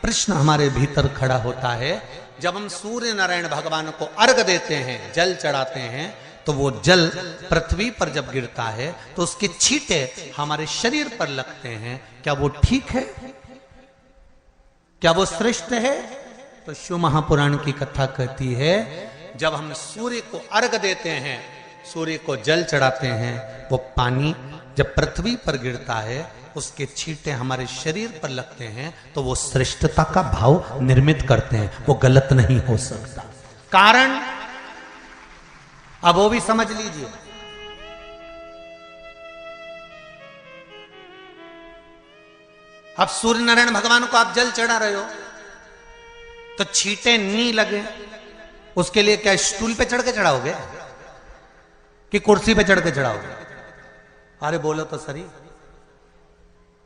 प्रश्न हमारे भीतर खड़ा होता है। जब हम सूर्य नारायण भगवान को अर्घ देते हैं, जल चढ़ाते हैं, तो वो जल पृथ्वी पर जब गिरता है तो उसके छींटे हमारे शरीर पर लगते हैं। क्या वो ठीक है? क्या वो श्रेष्ठ है? तो शिव महापुराण की कथा कहती है, जब हम सूर्य को अर्घ देते हैं, सूर्य को जल चढ़ाते हैं, वो पानी जब पृथ्वी पर गिरता है, उसके छींटे हमारे शरीर पर लगते हैं, तो वो श्रेष्ठता का भाव निर्मित करते हैं। वो गलत नहीं हो सकता। कारण अब वो भी समझ लीजिए। अब सूर्य नारायण भगवान को आप जल चढ़ा रहे हो तो छींटे नहीं लगे, उसके लिए क्या स्टूल पे चढ़ के चढ़ाओगे कि कुर्सी पे चढ़ के चढ़ाओगे? अरे बोलो तो सही।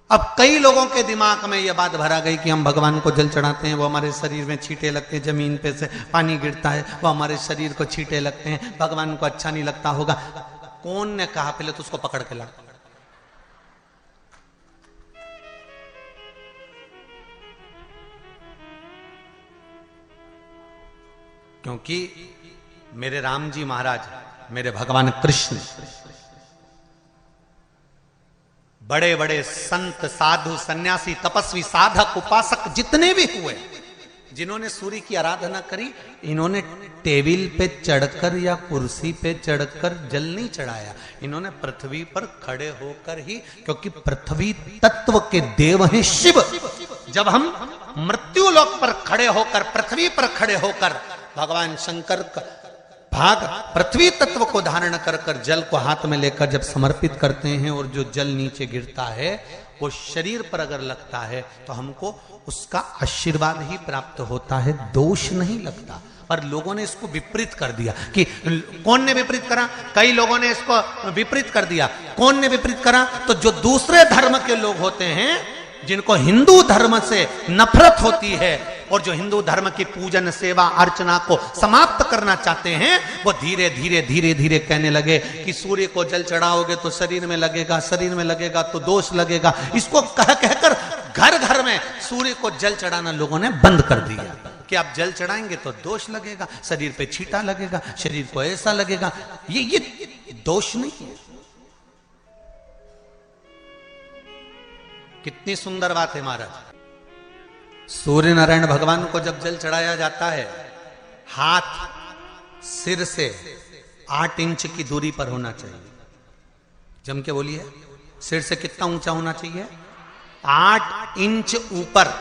अब कई लोगों के दिमाग में यह बात भरा गई कि हम भगवान को जल चढ़ाते हैं, वो हमारे शरीर में छींटे लगते हैं, जमीन पे से पानी गिरता है, वो हमारे शरीर को छींटे लगते हैं, भगवान को अच्छा नहीं लगता होगा। कौन ने कहा? पहले तो उसको पकड़ के ला। क्योंकि मेरे राम जी महाराज, मेरे भगवान कृष्ण, बड़े बड़े संत, साधु, सन्यासी, तपस्वी, साधक, उपासक जितने भी हुए, जिन्होंने सूर्य की आराधना करी, इन्होंने टेबल पे चढ़कर या कुर्सी पे चढ़कर जल नहीं चढ़ाया। इन्होंने पृथ्वी पर खड़े होकर ही, क्योंकि पृथ्वी तत्व के देव हैं शिव। जब हम मृत्यु लोक पर खड़े होकर, पृथ्वी पर खड़े होकर भगवान शंकर का भाग पृथ्वी तत्व को धारण कर कर जल को हाथ में लेकर जब समर्पित करते हैं, और जो जल नीचे गिरता है वो शरीर पर अगर लगता है तो हमको उसका आशीर्वाद ही प्राप्त होता है, दोष नहीं लगता। पर लोगों ने इसको विपरीत कर दिया। कि कौन ने विपरीत करा? कई लोगों ने इसको विपरीत कर दिया। कौन ने विपरीत करा? तो जो दूसरे धर्म के लोग होते हैं, जिनको हिंदू धर्म से नफरत होती है और जो हिंदू धर्म की पूजन, सेवा, अर्चना को समाप्त करना चाहते हैं, वो धीरे धीरे धीरे धीरे कहने लगे कि सूर्य को जल चढ़ाओगे तो शरीर में लगेगा, शरीर में लगेगा तो दोष लगेगा। इसको कह कहकर घर घर में सूर्य को जल चढ़ाना लोगों ने बंद कर दिया कि आप जल चढ़ाएंगे तो दोष लगेगा, शरीर पे छींटा लगेगा, शरीर को ऐसा लगेगा। ये दोष नहीं है। कितनी सुंदर बात है महाराज। सूर्य नारायण भगवान को जब जल चढ़ाया जाता है, हाथ सिर से 8 इंच की दूरी पर होना चाहिए। जम के बोलिए, सिर से कितना ऊंचा होना चाहिए? 8 इंच ऊपर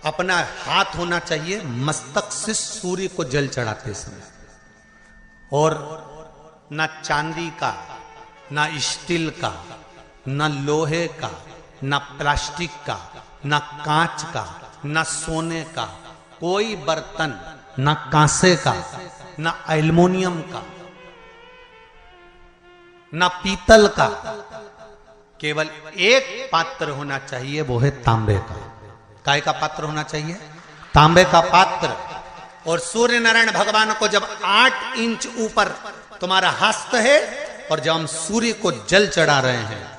अपना हाथ होना चाहिए मस्तक से सूर्य को जल चढ़ाते समय। और ना चांदी का, ना स्टील का, ना लोहे का, ना प्लास्टिक का, ना कांच का, ना सोने का कोई बर्तन, ना कांसे का, ना एल्युमिनियम का, ना पीतल का, केवल एक पात्र होना चाहिए, वो है तांबे का। काय का पात्र होना चाहिए? तांबे का पात्र। और सूर्य नारायण भगवान को जब 8 इंच ऊपर तुम्हारा हस्त है, और जब हम सूर्य को जल चढ़ा रहे हैं,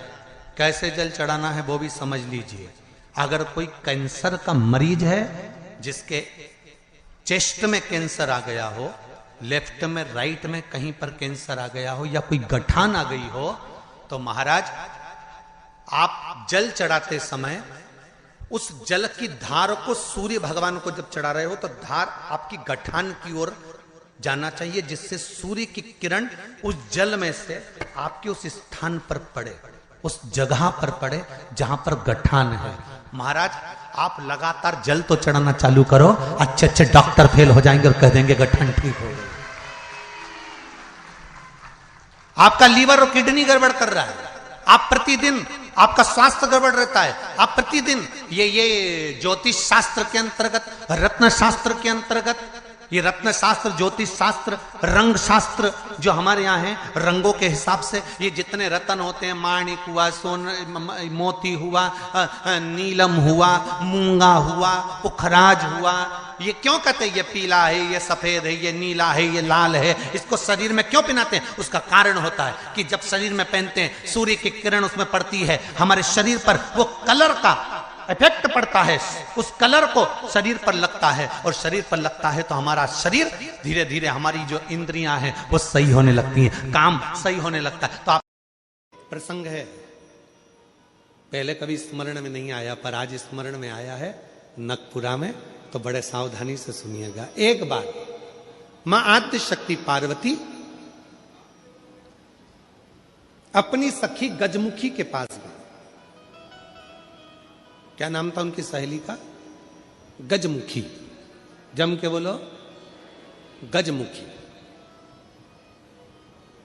कैसे जल चढ़ाना है वो भी समझ लीजिए। अगर कोई कैंसर का मरीज है, जिसके चेस्ट में कैंसर आ गया हो, लेफ्ट में, राइट में कहीं पर कैंसर आ गया हो, या कोई गठान आ गई हो, तो महाराज आप जल चढ़ाते समय उस जल की धार को सूर्य भगवान को जब चढ़ा रहे हो, तो धार आपकी गठान की ओर जाना चाहिए, जिससे सूर्य की किरण उस जल में से आपके उस स्थान पर पड़े, उस जगह पर पड़े जहां पर गठान है। महाराज आप लगातार जल तो चढ़ाना चालू करो, अच्छे अच्छे डॉक्टर फेल हो जाएंगे और कह देंगे गठान ठीक हो गई। आपका लीवर और किडनी गड़बड़ कर रहा है, आप प्रतिदिन, आपका स्वास्थ्य गड़बड़ रहता है, आप प्रतिदिन ये ज्योतिष शास्त्र के अंतर्गत, रत्न शास्त्र के अंतर्गत, ये रत्न शास्त्र, ज्योतिष शास्त्र, रंग शास्त्र जो हमारे यहाँ है, रंगों के हिसाब से ये जितने रत्न होते हैं, माणिक हुआ, मोती हुआ, नीलम हुआ, मूंगा हुआ, पुखराज हुआ, ये क्यों कहते हैं ये पीला है, ये सफेद है, ये नीला है, ये लाल है, इसको शरीर में क्यों पहनाते हैं? उसका कारण होता है कि जब शरीर में पहनते हैं, सूर्य की किरण उसमें पड़ती है, हमारे शरीर पर वो कलर का इफेक्ट पड़ता है, उस कलर को शरीर पर लगता है, और शरीर पर लगता है तो हमारा शरीर धीरे धीरे, हमारी जो इंद्रियां हैं वो सही होने लगती हैं, काम सही होने लगता है। तो आप प्रसंग है, पहले कभी स्मरण में नहीं आया, पर आज स्मरण में आया है नखपुरा में, तो बड़े सावधानी से सुनिएगा। एक बार मां आद्य शक्ति पार्वती अपनी सखी गजमुखी के पास गई। क्या नाम था उनकी सहेली का? गजमुखी। जम के बोलो, गजमुखी।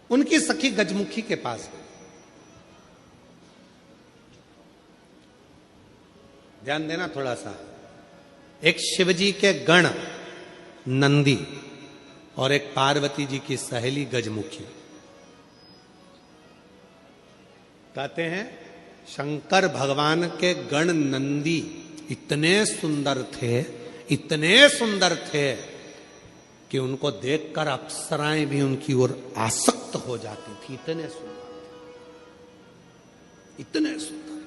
उनकी सखी गजमुखी के पास गई। ध्यान देना थोड़ा सा। एक शिवजी के गण नंदी और एक पार्वती जी की सहेली गजमुखी। कहते हैं शंकर भगवान के गण नंदी इतने सुंदर थे, इतने सुंदर थे कि उनको देखकर अप्सराएं भी उनकी ओर आसक्त हो जाती थी। इतने सुंदर, इतने सुंदर।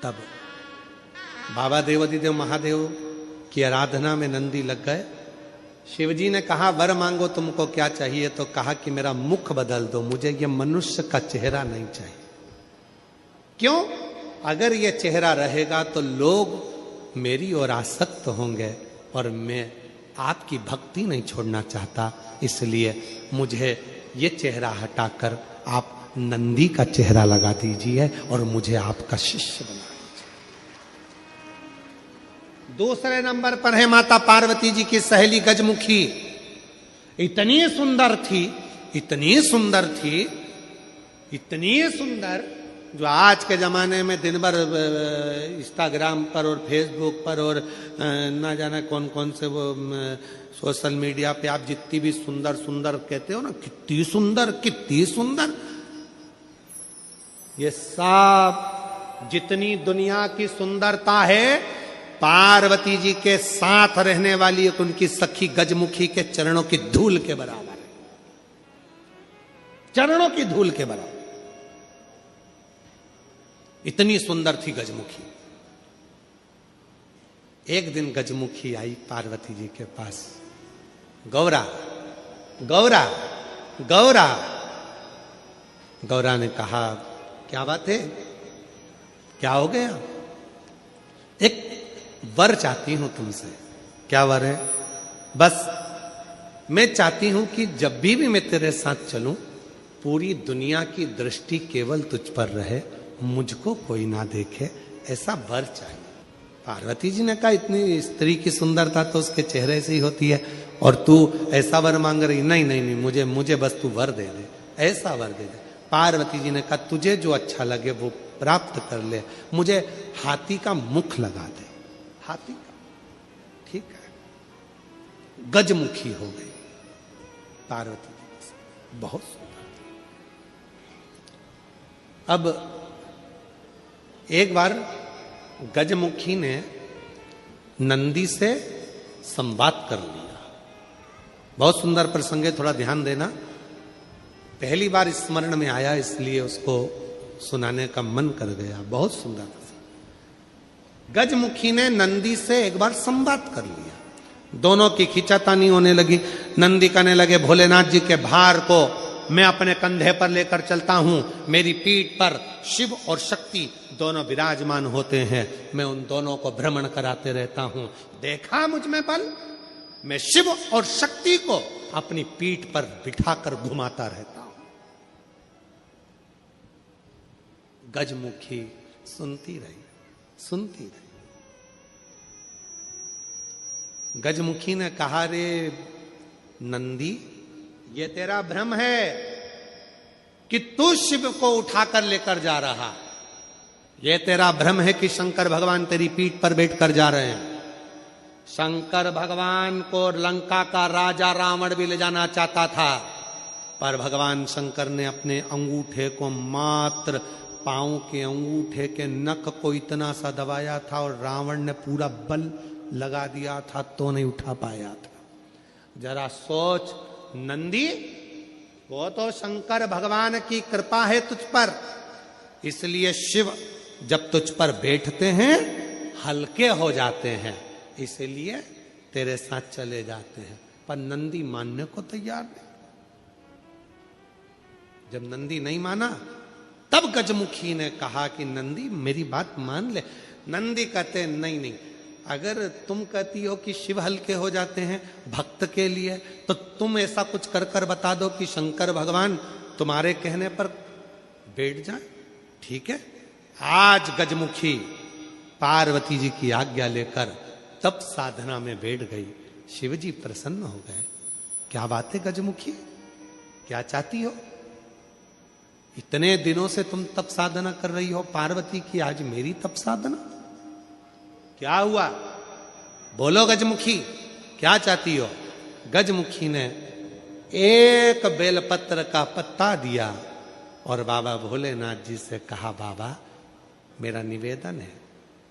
तब बाबा देवादिदेव महादेव की आराधना में नंदी लग गए। शिवजी ने कहा वर मांगो तुमको क्या चाहिए, तो कहा कि मेरा मुख बदल दो, मुझे ये मनुष्य का चेहरा नहीं चाहिए। क्यों? अगर ये चेहरा रहेगा तो लोग मेरी ओर आसक्त होंगे और मैं आपकी भक्ति नहीं छोड़ना चाहता, इसलिए मुझे ये चेहरा हटाकर आप नंदी का चेहरा लगा दीजिए और मुझे आपका शिष्य बना दीजिए। दूसरे नंबर पर है माता पार्वती जी की सहेली गजमुखी। इतनी सुंदर थी, इतनी सुंदर थी, इतनी सुंदर, जो आज के जमाने में दिन भर इंस्टाग्राम पर और फेसबुक पर और ना जाने कौन कौन से वो सोशल मीडिया पे आप जितनी भी सुंदर सुंदर कहते हो ना, कितनी सुंदर, कितनी सुंदर, ये सब जितनी दुनिया की सुंदरता है पार्वती जी के साथ रहने वाली एक उनकी सखी गजमुखी के चरणों की धूल के बराबर है। चरणों की धूल के बराबर। इतनी सुंदर थी गजमुखी। एक दिन गजमुखी आई पार्वती जी के पास। गौरा, गौरा, गौरा। गौरा ने कहा क्या बात है, क्या हो गया? एक वर चाहती हूं तुमसे। क्या वर है? बस मैं चाहती हूं कि जब भी मैं तेरे साथ चलूं पूरी दुनिया की दृष्टि केवल तुझ पर रहे, मुझको कोई ना देखे, ऐसा वर चाहिए। पार्वती जी ने कहा इतनी स्त्री की सुंदरता तो उसके चेहरे से ही होती है, और तू ऐसा वर मांग रही? नहीं नहीं नहीं, मुझे बस तू वर दे दे, ऐसा वर दे दे। पार्वती जी ने कहा तुझे जो अच्छा लगे वो प्राप्त कर ले, मुझे हाथी का मुख लगा दे। हाथी का, ठीक है। गजमुखी हो गई पार्वती जी, बहुत सुंदर। अब एक बार गजमुखी ने नंदी से संवाद कर लिया। बहुत सुंदर प्रसंग है, थोड़ा ध्यान देना। पहली बार स्मरण में आया इसलिए उसको सुनाने का मन कर गया। बहुत सुंदर प्रसंग। गजमुखी ने नंदी से एक बार संवाद कर लिया। दोनों की खिंचातानी होने लगी। नंदी कहने लगे भोलेनाथ जी के भार को मैं अपने कंधे पर लेकर चलता हूं, मेरी पीठ पर शिव और शक्ति दोनों विराजमान होते हैं, मैं उन दोनों को भ्रमण कराते रहता हूं। देखा मुझ में बल, मैं शिव और शक्ति को अपनी पीठ पर बिठाकर घुमाता रहता हूं। गजमुखी सुनती रही, सुनती रही। गजमुखी ने कहा रे नंदी, ये तेरा भ्रम है कि तू शिव को उठाकर लेकर जा रहा। ये तेरा भ्रम है कि शंकर भगवान तेरी पीठ पर बैठकर जा रहे हैं। शंकर भगवान को लंका का राजा रावण भी ले जाना चाहता था, पर भगवान शंकर ने अपने अंगूठे को, मात्र पांव के अंगूठे के नख को इतना सा दबाया था और रावण ने पूरा बल लगा दिया था तो नहीं उठा पाया था। जरा सोच नंदी, वो तो शंकर भगवान की कृपा है तुझ पर, इसलिए शिव जब तुझ पर बैठते हैं हल्के हो जाते हैं, इसलिए तेरे साथ चले जाते हैं। पर नंदी मानने को तैयार नहीं। जब नंदी नहीं माना तब गजमुखी ने कहा कि नंदी मेरी बात मान ले। नंदी कहते नहीं नहीं, अगर तुम कहती हो कि शिव हल्के हो जाते हैं भक्त के लिए, तो तुम ऐसा कुछ कर कर बता दो कि शंकर भगवान तुम्हारे कहने पर बैठ जाए। ठीक है, आज गजमुखी पार्वती जी की आज्ञा लेकर तब साधना में बैठ गई। शिव जी प्रसन्न हो गए। क्या बात है गजमुखी, क्या चाहती हो? इतने दिनों से तुम तप साधना कर रही हो पार्वती की, आज मेरी तप साधना? क्या हुआ? बोलो गजमुखी, क्या चाहती हो? गजमुखी ने एक बेलपत्र का पत्ता दिया और बाबा भोलेनाथ जी से कहा, बाबा मेरा निवेदन है,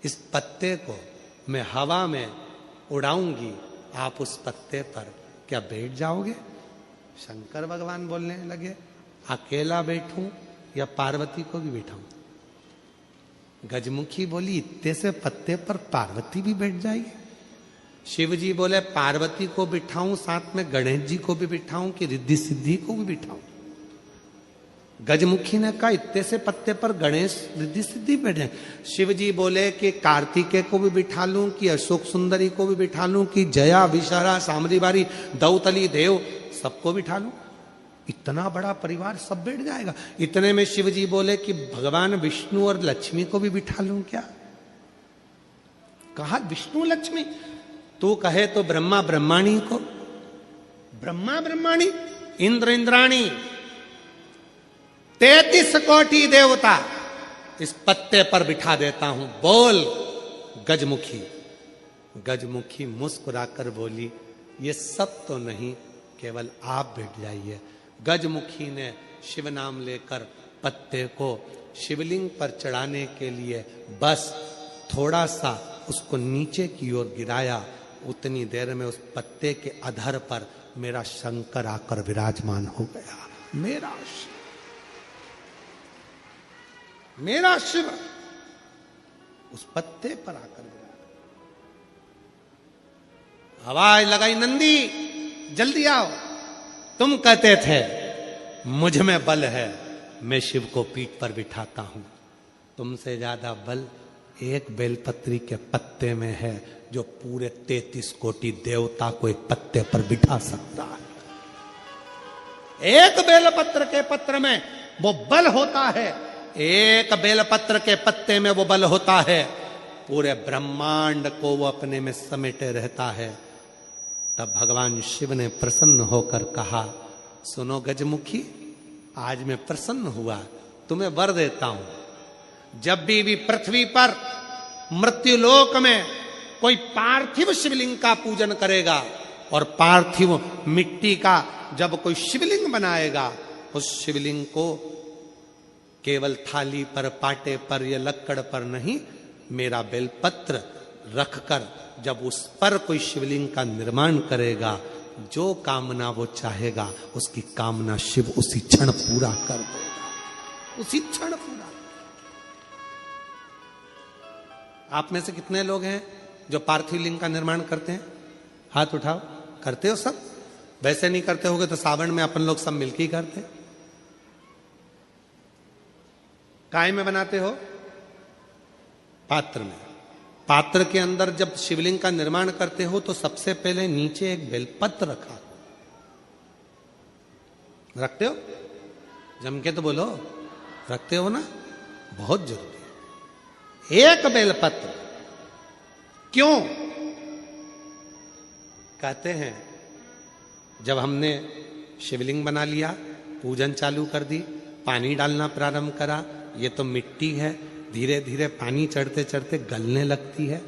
इस पत्ते को मैं हवा में उड़ाऊंगी, आप उस पत्ते पर क्या बैठ जाओगे? शंकर भगवान बोलने लगे, अकेला बैठूं या पार्वती को भी बैठाऊं? गजमुखी बोली, इतने से पत्ते पर पार्वती भी बैठ जाएगी? शिव जी बोले, पार्वती को बिठाऊं, साथ में गणेश जी को भी बिठाऊं कि रिद्धि सिद्धि को भी बिठाऊं? गजमुखी ने कहा, इतने से पत्ते पर गणेश रिद्धि सिद्धि बैठे। शिव जी बोले कि कार्तिकेय को भी बिठा लूं कि अशोक सुंदरी को भी बिठा लूं कि जया विशारा सामरी बारी दौतली देव सबको बिठा लूं? इतना बड़ा परिवार सब बैठ जाएगा? इतने में शिव जी बोले कि भगवान विष्णु और लक्ष्मी को भी बिठा लूं क्या? कहा विष्णु लक्ष्मी, तू कहे तो ब्रह्मा ब्रह्माणी को, ब्रह्मा ब्रह्माणी, इंद्र इंद्राणी, 33 कोटि देवता इस पत्ते पर बिठा देता हूं, बोल गजमुखी। गजमुखी मुस्कुराकर बोली, ये सब तो नहीं, केवल आप बैठ जाइए। गजमुखी ने शिव नाम लेकर पत्ते को शिवलिंग पर चढ़ाने के लिए बस थोड़ा सा उसको नीचे की ओर गिराया। उतनी देर में उस पत्ते के अधर पर मेरा शंकर आकर विराजमान हो गया। मेरा शिव उस पत्ते पर आकर विराजमान। आवाज लगाई, नंदी जल्दी आओ, तुम कहते थे मुझ में बल है, मैं शिव को पीठ पर बिठाता हूं। तुमसे ज्यादा बल एक बेलपत्री के पत्ते में है, जो पूरे 33 कोटि देवता को एक पत्ते पर बिठा सकता है। एक बेलपत्र के पत्र में वो बल होता है, एक बेलपत्र के पत्ते में वो बल होता है, पूरे ब्रह्मांड को वो अपने में समेटे रहता है। तब भगवान शिव ने प्रसन्न होकर कहा, सुनो गजमुखी, आज मैं प्रसन्न हुआ, तुम्हें वर देता हूं, जब भी पृथ्वी पर मृत्युलोक में कोई पार्थिव शिवलिंग का पूजन करेगा और पार्थिव मिट्टी का जब कोई शिवलिंग बनाएगा, उस शिवलिंग को केवल थाली पर, पाटे पर या लक्कड़ पर नहीं, मेरा बेलपत्र रखकर जब उस पर कोई शिवलिंग का निर्माण करेगा, जो कामना वो चाहेगा उसकी कामना शिव उसी क्षण पूरा कर देगा, उसी क्षण पूरा। आप में से कितने लोग हैं जो पार्थिव लिंग का निर्माण करते हैं? हाथ उठाओ। करते हो सब? वैसे नहीं करते होगे तो सावन में अपन लोग सब मिलकर ही करते। काय में बनाते हो? पात्र में। पात्र के अंदर जब शिवलिंग का निर्माण करते हो तो सबसे पहले नीचे एक बेलपत्र रखा, रखते हो? जम के तो बोलो, रखते हो ना? बहुत जरूरी है एक बेलपत्र। क्यों? कहते हैं जब हमने शिवलिंग बना लिया, पूजन चालू कर दी, पानी डालना प्रारंभ करा, ये तो मिट्टी है, धीरे धीरे पानी चढ़ते चढ़ते गलने लगती है।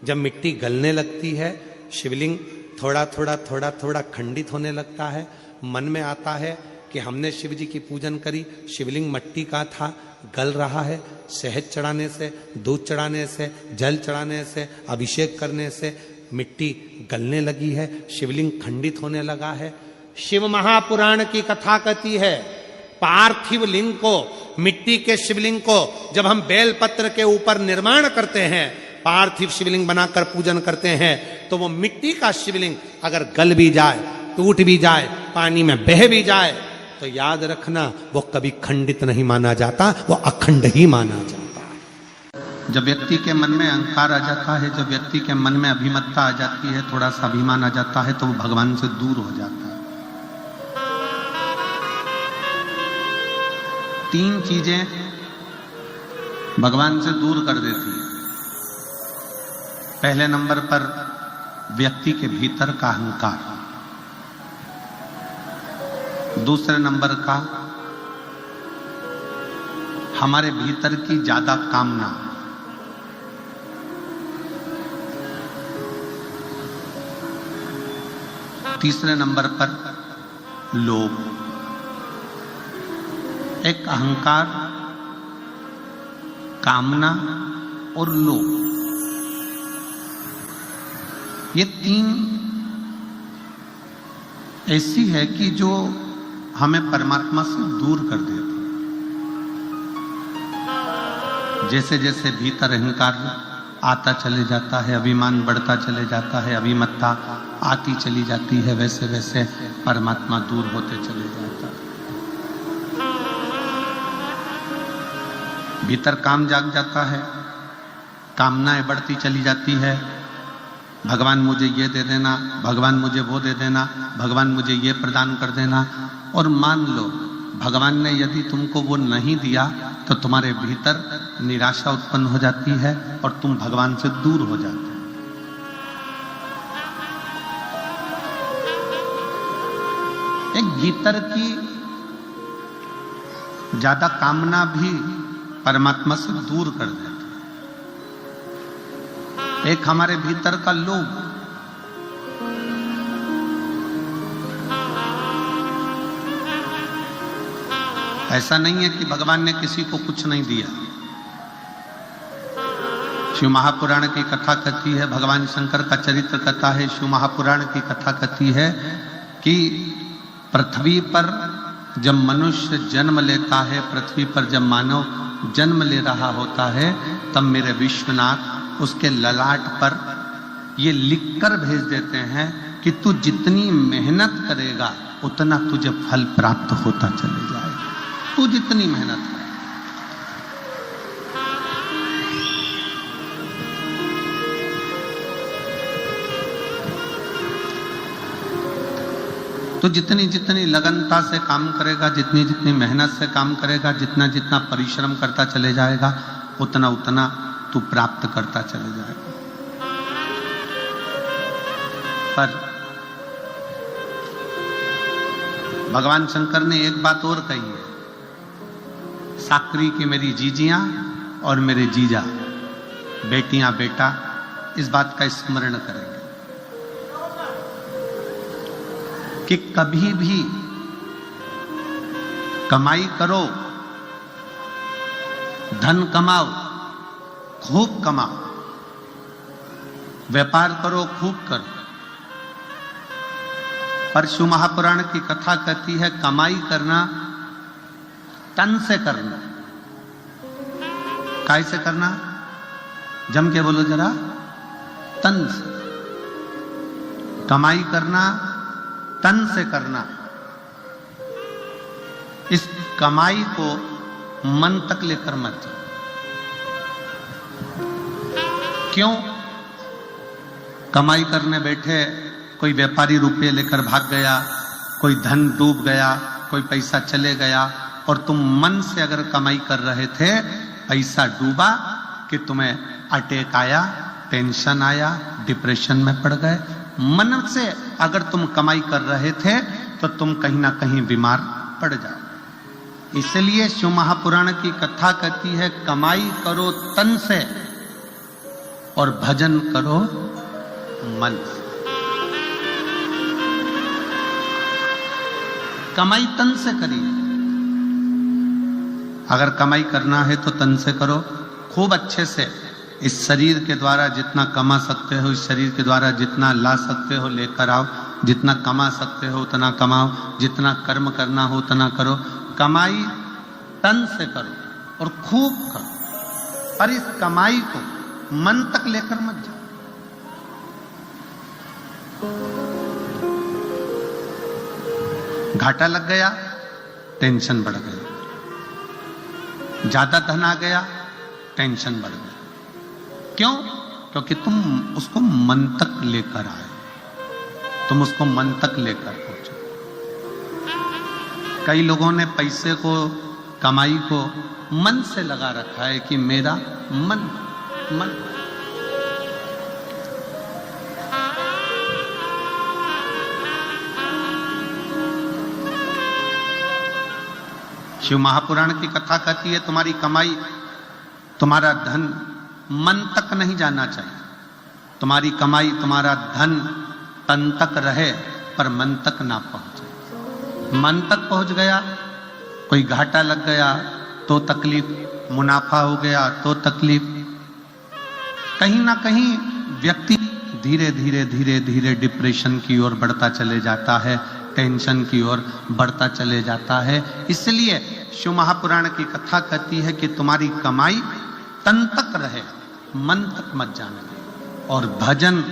जब मिट्टी गलने लगती है, शिवलिंग थोड़ा थोड़ा थोड़ा थोड़ा खंडित होने लगता है। मन में आता है कि हमने शिव जी की पूजन करी, शिवलिंग मिट्टी का था, गल रहा है। शहद चढ़ाने से, दूध चढ़ाने से, जल चढ़ाने से, अभिषेक करने से मिट्टी गलने लगी है, शिवलिंग खंडित होने लगा है। शिव महापुराण की कथा कहती है, पार्थिव लिंग को मिट्टी के शिवलिंग को जब हम बेलपत्र के ऊपर निर्माण करते हैं, पार्थिव शिवलिंग बनाकर पूजन करते हैं, तो वो मिट्टी का शिवलिंग अगर गल भी जाए, टूट भी जाए, पानी में बह भी जाए, तो याद रखना वो कभी खंडित नहीं माना जाता, वो अखंड ही माना जाता है। जब व्यक्ति के मन में अहंकार आ जाता है, जब व्यक्ति के मन में अभिमत्ता आ जाती है, थोड़ा सा अभिमान आ जाता है, तो वो भगवान से दूर हो जाता है। 3 चीजें भगवान से दूर कर देती है। पहले नंबर पर व्यक्ति के भीतर का अहंकार, दूसरे नंबर का हमारे भीतर की ज्यादा कामना, तीसरे नंबर पर लोभ। एक अहंकार, कामना और लोभ, ये 3 ऐसी है कि जो हमें परमात्मा से दूर कर देती है। जैसे जैसे भीतर अहंकार आता चले जाता है, अभिमान बढ़ता चले जाता है, अभिमत्ता आती चली जाती है, वैसे वैसे परमात्मा दूर होते चले जाता है। भीतर काम जाग जाता है, कामनाएं बढ़ती चली जाती है, भगवान मुझे ये दे देना, भगवान मुझे वो दे देना, भगवान मुझे ये प्रदान कर देना। और मान लो भगवान ने यदि तुमको वो नहीं दिया, तो तुम्हारे भीतर निराशा उत्पन्न हो जाती है और तुम भगवान से दूर हो जाते हो। एक भीतर की ज्यादा कामना भी परमात्मा से दूर कर देती है। एक हमारे भीतर का लोभ, ऐसा नहीं है कि भगवान ने किसी को कुछ नहीं दिया। शिव महापुराण की कथा कहती है, भगवान शंकर का चरित्र कथा है, शिव महापुराण की कथा कहती है कि पृथ्वी पर जब मनुष्य जन्म लेता है, पृथ्वी पर जब मानव जन्म ले रहा होता है, तब मेरे विश्वनाथ उसके ललाट पर ये लिखकर भेज देते हैं कि तू जितनी मेहनत करेगा उतना तुझे फल प्राप्त होता चले जाएगा। तू जितनी मेहनत करे, तो जितनी जितनी लगनता से काम करेगा, जितनी जितनी मेहनत से काम करेगा, जितना जितना परिश्रम करता चले जाएगा, उतना उतना तू प्राप्त करता चले जाएगा। पर भगवान शंकर ने एक बात और कही है, साकरी की मेरी जीजियां और मेरे जीजा, बेटियां बेटा, इस बात का स्मरण करेंगे कि कभी भी कमाई करो, धन कमाओ, खूब कमाओ, व्यापार करो, खूब करो, पर शिव महापुराण की कथा कहती है कमाई करना तन से करना। काय से करना? जम के बोलो जरा, तन से। कमाई करना तन से करना। इस कमाई को मन तक लेकर मत जाओ। क्यों? कमाई करने बैठे कोई व्यापारी रुपये लेकर भाग गया, कोई धन डूब गया, कोई पैसा चले गया, और तुम मन से अगर कमाई कर रहे थे, पैसा डूबा कि तुम्हें अटैक आया, टेंशन आया, डिप्रेशन में पड़ गए। मन से अगर तुम कमाई कर रहे थे तो तुम कहीं ना कहीं बीमार पड़ जाओ। इसलिए शिव महापुराण की कथा कहती है कमाई करो तन से और भजन करो मन से। कमाई तन से करिए। अगर कमाई करना है तो तन से करो, खूब अच्छे से। इस शरीर के द्वारा जितना कमा सकते हो, इस शरीर के द्वारा जितना ला सकते हो लेकर आओ, जितना कमा सकते हो उतना कमाओ, जितना कर्म करना हो उतना करो। कमाई तन से करो और खूब करो, पर इस कमाई को मन तक लेकर मत जाओ। घाटा लग गया, टेंशन बढ़ गई, ज्यादा धन आ गया, टेंशन बढ़ गई। क्यों? क्योंकि तुम उसको मन तक लेकर आए, तुम उसको मन तक लेकर पहुंचे। कई लोगों ने पैसे को, कमाई को मन से लगा रखा है कि मेरा मन मन। शिव महापुराण की कथा कहती है तुम्हारी कमाई, तुम्हारा धन मन तक नहीं जाना चाहिए। तुम्हारी कमाई, तुम्हारा धन तन तक रहे पर मन तक ना पहुंचे। मन तक पहुंच गया, कोई घाटा लग गया तो तकलीफ, मुनाफा हो गया तो तकलीफ। कहीं ना कहीं व्यक्ति धीरे धीरे धीरे धीरे डिप्रेशन की ओर बढ़ता चले जाता है, टेंशन की ओर बढ़ता चले जाता है। इसलिए शिव महापुराण की कथा कहती है कि तुम्हारी कमाई तन तक रहे, मन तक मत जाने। और भजन,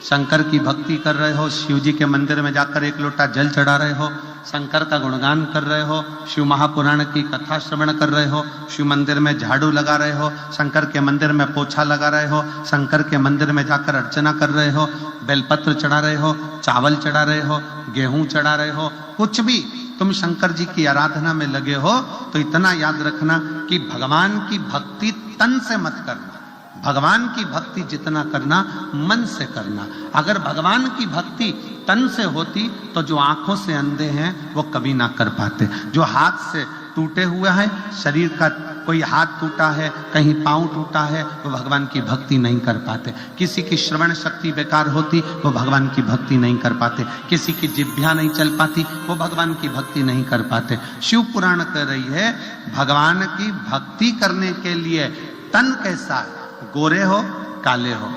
शंकर की भक्ति कर रहे हो, शिव जी के मंदिर में जाकर एक लोटा जल चढ़ा रहे हो, शंकर का गुणगान कर रहे हो, शिव महापुराण की कथा श्रवण कर रहे हो, शिव मंदिर में झाड़ू लगा रहे हो, शंकर के मंदिर में पोछा लगा रहे हो, शंकर के मंदिर में जाकर अर्चना कर रहे हो, बेलपत्र चढ़ा रहे हो, चावल चढ़ा रहे हो, गेहूं चढ़ा रहे हो, कुछ भी तुम शंकर जी की आराधना में लगे हो, तो इतना याद रखना कि भगवान की भक्ति तन से मत करना, भगवान की भक्ति जितना करना मन से करना। अगर भगवान की भक्ति तन से होती तो जो आंखों से अंधे हैं वो कभी ना कर पाते, जो हाथ से टूटे हुए हैं, शरीर का कोई हाथ टूटा है, कहीं पांव टूटा है, वो भगवान की भक्ति नहीं कर पाते। किसी की श्रवण शक्ति बेकार होती, वो भगवान की भक्ति नहीं कर पाते। किसी की जिह्वा नहीं चल पाती, वो भगवान की भक्ति नहीं कर पाते। शिव पुराण कह रही है भगवान की भक्ति करने के लिए तन कैसा, गोरे हो काले हो,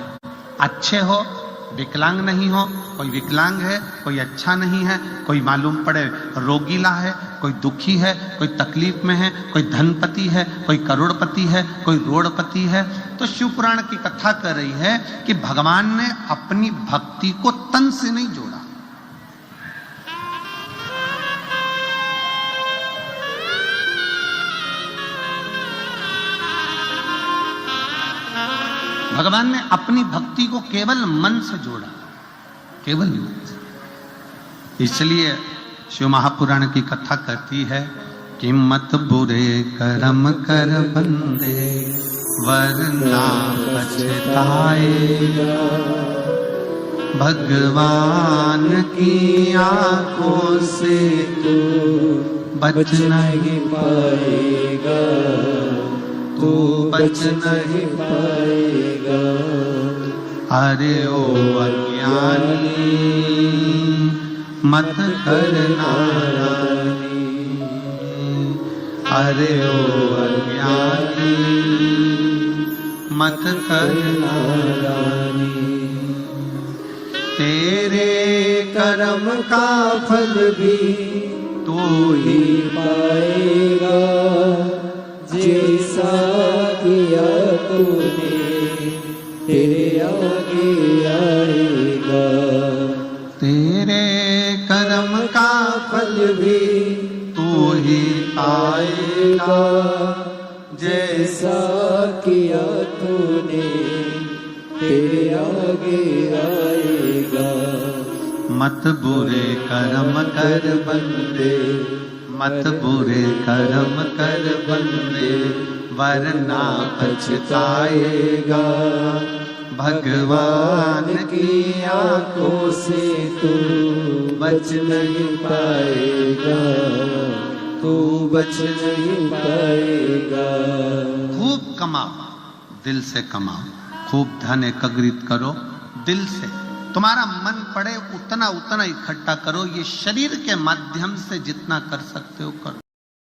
अच्छे हो विकलांग नहीं हो, कोई विकलांग है कोई अच्छा नहीं है, कोई मालूम पड़े रोगीला है, कोई दुखी है, कोई तकलीफ में है, कोई धनपति है, कोई करोड़पति है, कोई रोड़पति है। तो शिव पुराण की कथा कर रही है कि भगवान ने अपनी भक्ति को तन से नहीं जोड़ा। भगवान ने अपनी भक्ति को केवल मन से जोड़ा, केवल मन से। इसलिए शिव महापुराण की कथा कहती है कि मत बुरे कर्म कर बंदे वरना पछताएगा, भगवान की आंखों से तू बच नहीं पाएगा, तू बच नहीं पाएगा। अरे ओ अज्ञानी मत करना रानी, अरे ओ अज्ञानी मत करना रानी। तेरे कर्म का फल भी तू ही पाएगा, जैसा किया तूने तेरे आगे आएगा। तेरे कर्म का फल भी तू ही पाएगा, जैसा किया तूने तेरे आगे आएगा। मत बुरे कर्म कर बंदे, मत बुरे कर्म कर बंदे वरना पछताएगा, भगवान की आंखों से तू बच नहीं पाएगा, तू बच नहीं पाएगा। खूब कमाओ, दिल से कमाओ, खूब धन एकत्रित करो दिल से, तुम्हारा मन पड़े उतना उतना इकट्ठा करो। ये शरीर के माध्यम से जितना कर सकते हो करो।